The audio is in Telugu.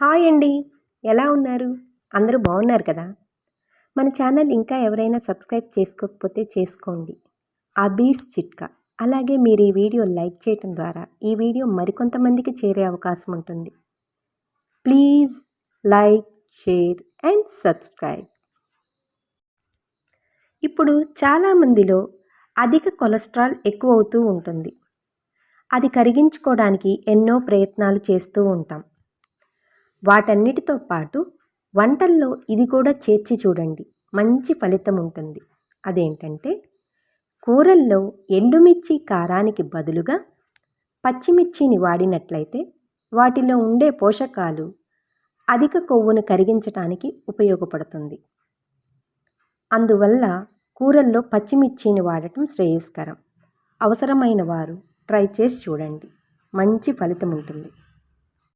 హాయ్ అండి. ఎలా ఉన్నారు? అందరూ బాగున్నారు కదా? మన ఛానల్ ఇంకా ఎవరైనా సబ్స్క్రైబ్ చేసుకోకపోతే చేసుకోండి. అబీస్ చిట్కా. అలాగే మీరు ఈ వీడియో లైక్ చేయటం ద్వారా ఈ వీడియో మరికొంతమందికి చేరే అవకాశం ఉంటుంది. Please like, share and subscribe. ఇప్పుడు చాలామందిలో అధిక కొలెస్ట్రాల్ ఎక్కువ అవుతూ ఉంటుంది. అది కరిగించుకోవడానికి ఎన్నో ప్రయత్నాలు చేస్తూ ఉంటాం. వాటన్నిటితో పాటు వంటల్లో ఇది కూడా చేర్చి చూడండి, మంచి ఫలితం ఉంటుంది. అదేంటంటే కూరల్లో ఎండుమిర్చి కారానికి బదులుగా పచ్చిమిర్చిని వాడినట్లయితే వాటిలో ఉండే పోషకాలు అధిక కొవ్వును కరిగించడానికి ఉపయోగపడుతుంది. అందువల్ల కూరల్లో పచ్చిమిర్చిని వాడటం శ్రేయస్కరం. అవసరమైన వారు ట్రై చేసి చూడండి, మంచి ఫలితం ఉంటుంది.